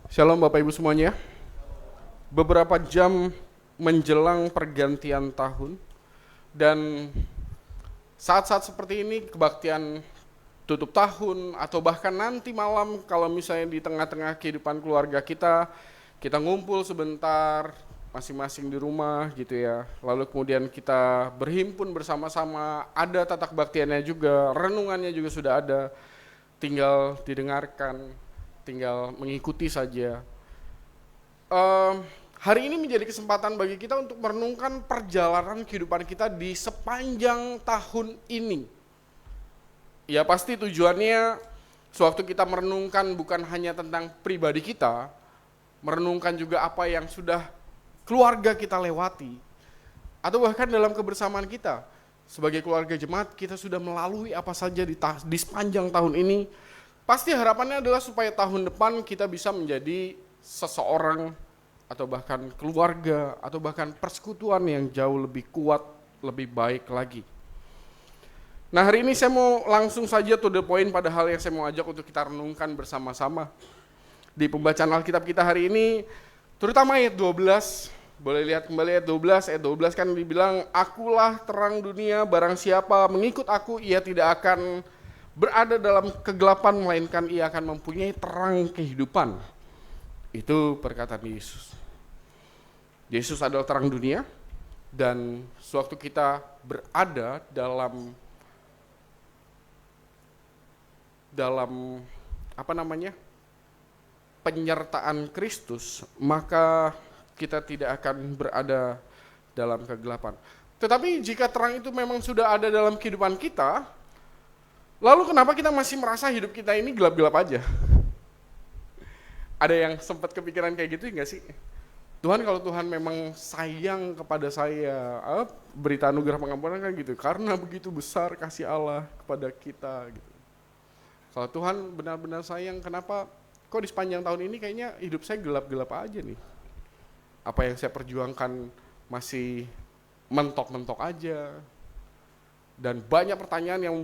Shalom Bapak Ibu semuanya. Beberapa jam menjelang pergantian tahun dan saat-saat seperti ini kebaktian tutup tahun atau bahkan nanti malam kalau misalnya di tengah-tengah kehidupan keluarga kita ngumpul sebentar masing-masing di rumah gitu ya. Lalu kemudian kita berhimpun bersama-sama, ada tatak baktiannya juga, renungannya juga sudah ada. Tinggal didengarkan, tinggal mengikuti saja. Hari ini menjadi kesempatan bagi kita untuk merenungkan perjalanan kehidupan kita di sepanjang tahun ini. Ya pasti tujuannya sewaktu kita merenungkan bukan hanya tentang pribadi kita, merenungkan juga apa yang sudah keluarga kita lewati, atau bahkan dalam kebersamaan kita. Sebagai keluarga jemaat kita sudah melalui apa saja di sepanjang tahun ini. Pasti harapannya adalah supaya tahun depan kita bisa menjadi seseorang atau bahkan keluarga atau bahkan persekutuan yang jauh lebih kuat, lebih baik lagi. Nah hari ini saya mau langsung saja to the point pada hal yang saya mau ajak untuk kita renungkan bersama-sama. Di pembacaan Alkitab kita hari ini, terutama ayat 12, boleh lihat kembali ayat 12 kan dibilang, akulah terang dunia, barang siapa mengikut aku, ia tidak akan berada dalam kegelapan, melainkan ia akan mempunyai terang kehidupan. Itu perkataan Yesus. Yesus adalah terang dunia, dan sewaktu kita berada dalam penyertaan Kristus, maka kita tidak akan berada dalam kegelapan. Tetapi jika terang itu memang sudah ada dalam kehidupan kita, lalu kenapa kita masih merasa hidup kita ini gelap-gelap aja? Ada yang sempat kepikiran kayak gitu enggak sih? Tuhan, kalau Tuhan memang sayang kepada saya, berita anugerah pengampunan kan gitu, karena begitu besar kasih Allah kepada kita gitu. Kalau Tuhan benar-benar sayang, kenapa kok di sepanjang tahun ini kayaknya hidup saya gelap-gelap aja nih? Apa yang saya perjuangkan masih mentok-mentok aja? Dan banyak pertanyaan yang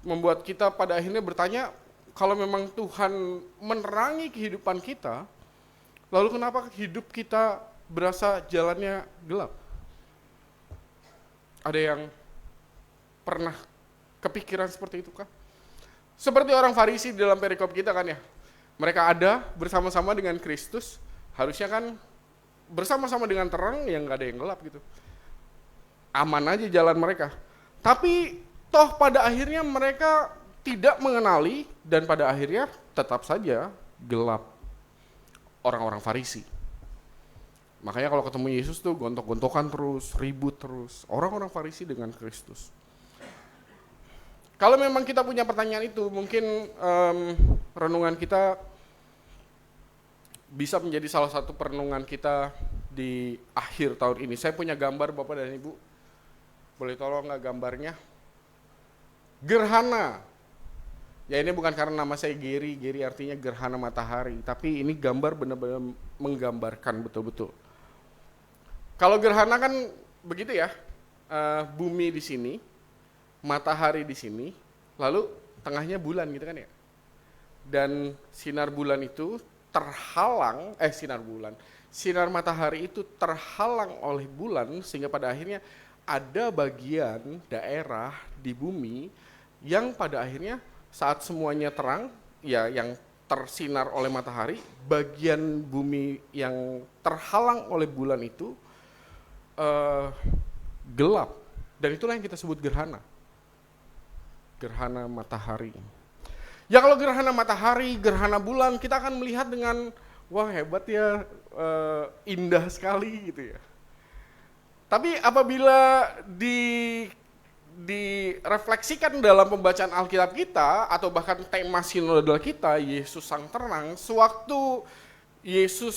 membuat kita pada akhirnya bertanya, kalau memang Tuhan menerangi kehidupan kita, lalu kenapa hidup kita berasa jalannya gelap? Ada yang pernah kepikiran seperti itu kah? Seperti orang Farisi di dalam perikop kita kan ya. Mereka ada bersama-sama dengan Kristus, harusnya kan bersama-sama dengan terang, yang gak ada yang gelap gitu. Aman aja jalan mereka. Tapi toh pada akhirnya mereka tidak mengenali, dan pada akhirnya tetap saja gelap. Orang-orang Farisi. Makanya kalau ketemu Yesus tuh gontok-gontokan terus, ribut terus. Orang-orang Farisi dengan Kristus. Kalau memang kita punya pertanyaan itu, mungkin renungan kita bisa menjadi salah satu perenungan kita di akhir tahun ini. Saya punya gambar Bapak dan Ibu. Boleh tolong nggak gambarnya? Gerhana. Ya ini bukan karena nama saya Gary artinya gerhana matahari, tapi ini gambar benar-benar menggambarkan betul-betul. Kalau gerhana kan begitu ya, bumi di sini, matahari di sini, lalu tengahnya bulan gitu kan ya. Dan sinar bulan itu terhalang, sinar matahari itu terhalang oleh bulan, sehingga pada akhirnya ada bagian daerah di bumi yang pada akhirnya saat semuanya terang, ya yang tersinar oleh matahari, bagian bumi yang terhalang oleh bulan itu gelap. Dan itulah yang kita sebut gerhana. Gerhana matahari. Ya kalau gerhana matahari, gerhana bulan, kita akan melihat dengan, wah hebat ya, indah sekali gitu ya. Tapi apabila direfleksikan dalam pembacaan Alkitab kita, atau bahkan tema sinodal kita, Yesus Sang Terang, sewaktu Yesus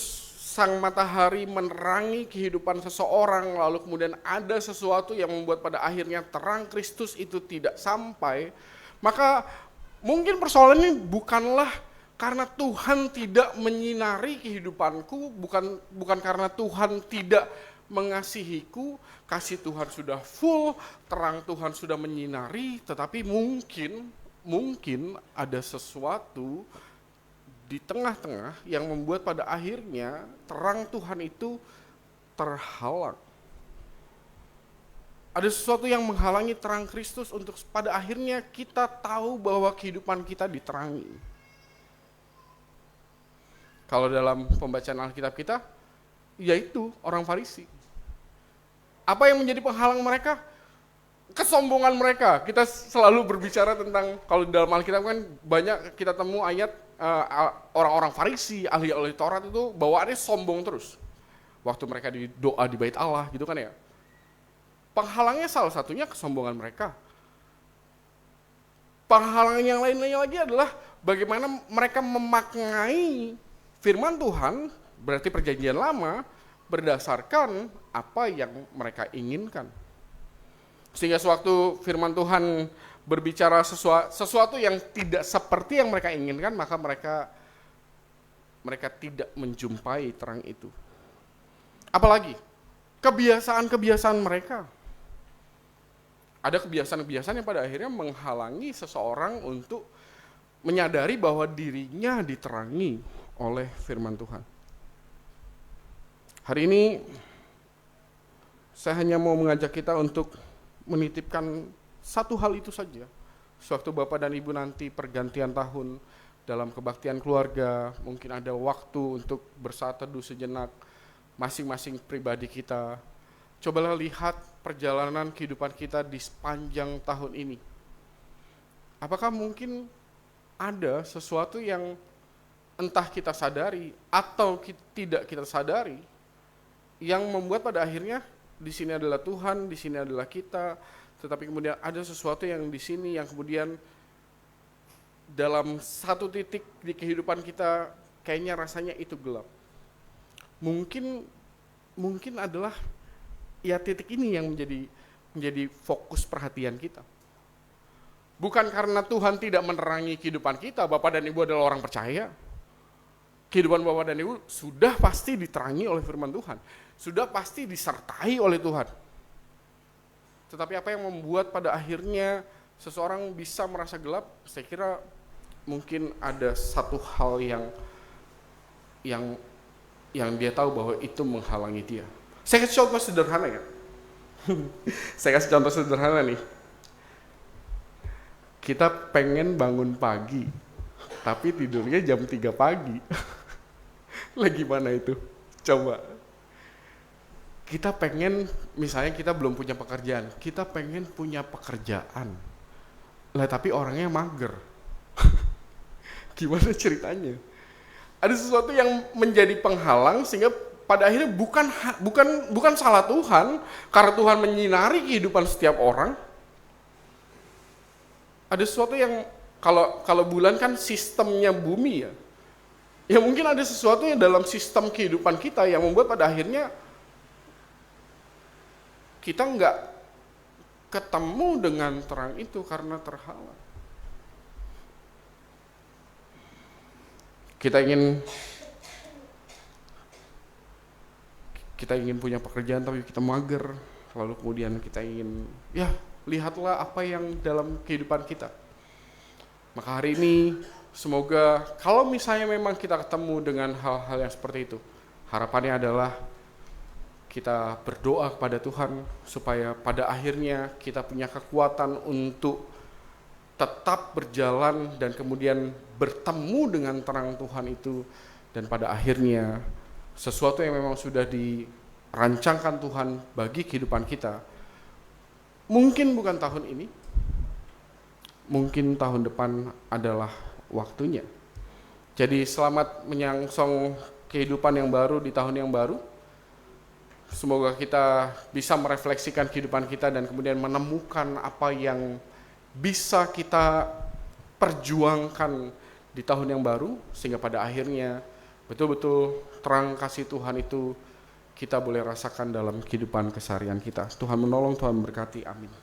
Sang Matahari menerangi kehidupan seseorang, lalu kemudian ada sesuatu yang membuat pada akhirnya terang Kristus itu tidak sampai, maka mungkin persoalannya bukanlah karena Tuhan tidak menyinari kehidupanku, bukan karena Tuhan tidak mengasihiku, kasih Tuhan sudah full, terang Tuhan sudah menyinari, tetapi mungkin ada sesuatu di tengah-tengah yang membuat pada akhirnya terang Tuhan itu terhalang. Ada sesuatu yang menghalangi terang Kristus untuk pada akhirnya kita tahu bahwa kehidupan kita diterangi. Kalau dalam pembacaan Alkitab kita, yaitu orang Farisi. Apa yang menjadi penghalang mereka? Kesombongan mereka. Kita selalu berbicara tentang, kalau di dalam Alkitab kan banyak kita temu ayat orang-orang Farisi, ahli-ahli Taurat itu bawaannya sombong terus. Waktu mereka doa di bait Allah gitu kan ya. Penghalangnya salah satunya kesombongan mereka. Penghalang yang lainnya lagi adalah bagaimana mereka memaknai firman Tuhan, berarti perjanjian lama, berdasarkan apa yang mereka inginkan. Sehingga sewaktu firman Tuhan berbicara sesuatu yang tidak seperti yang mereka inginkan, maka mereka tidak menjumpai terang itu. Apalagi kebiasaan-kebiasaan mereka. Ada kebiasaan-kebiasaan yang pada akhirnya menghalangi seseorang untuk menyadari bahwa dirinya diterangi oleh firman Tuhan. Hari ini saya hanya mau mengajak kita untuk menitipkan satu hal itu saja. Sewaktu Bapak dan Ibu nanti pergantian tahun dalam kebaktian keluarga, mungkin ada waktu untuk bersaat teduh sejenak masing-masing pribadi kita. Cobalah lihat perjalanan kehidupan kita di sepanjang tahun ini. Apakah mungkin ada sesuatu yang entah kita sadari atau tidak kita sadari yang membuat pada akhirnya di sini adalah Tuhan, di sini adalah kita, tetapi kemudian ada sesuatu yang di sini yang kemudian dalam satu titik di kehidupan kita kayaknya rasanya itu gelap. Mungkin adalah ya titik ini yang menjadi fokus perhatian kita. Bukan karena Tuhan tidak menerangi kehidupan kita, Bapak dan Ibu adalah orang percaya. Kehidupan Bapak dan Ibu sudah pasti diterangi oleh firman Tuhan. Sudah pasti disertai oleh Tuhan. Tetapi apa yang membuat pada akhirnya seseorang bisa merasa gelap, saya kira mungkin ada satu hal yang dia tahu bahwa itu menghalangi dia. Saya kasih contoh sederhana ya. Saya kasih contoh sederhana nih. Kita pengen bangun pagi, tapi tidurnya jam 3 pagi. Lagi mana itu? Coba. Kita pengen, misalnya kita belum punya pekerjaan, kita pengen punya pekerjaan. Lah tapi orangnya mager. Gimana ceritanya? Ada sesuatu yang menjadi penghalang sehingga pada akhirnya bukan salah Tuhan, karena Tuhan menyinari kehidupan setiap orang. Ada sesuatu yang kalau bulan kan sistemnya bumi ya. Ya mungkin ada sesuatu yang dalam sistem kehidupan kita yang membuat pada akhirnya kita nggak ketemu dengan terang itu karena terhalang. Kita ingin punya pekerjaan tapi kita mager, lalu kemudian kita ingin, ya lihatlah apa yang dalam kehidupan kita. Maka hari ini semoga kalau misalnya memang kita ketemu dengan hal-hal yang seperti itu, harapannya adalah kita berdoa kepada Tuhan supaya pada akhirnya kita punya kekuatan untuk tetap berjalan dan kemudian bertemu dengan terang Tuhan itu, dan pada akhirnya sesuatu yang memang sudah dirancangkan Tuhan bagi kehidupan kita, mungkin bukan tahun ini, mungkin tahun depan adalah waktunya. Jadi selamat menyongsong kehidupan yang baru di tahun yang baru. Semoga kita bisa merefleksikan kehidupan kita dan kemudian menemukan apa yang bisa kita perjuangkan di tahun yang baru, sehingga pada akhirnya betul-betul terang kasih Tuhan itu kita boleh rasakan dalam kehidupan keseharian kita. Tuhan menolong, Tuhan berkati, amin.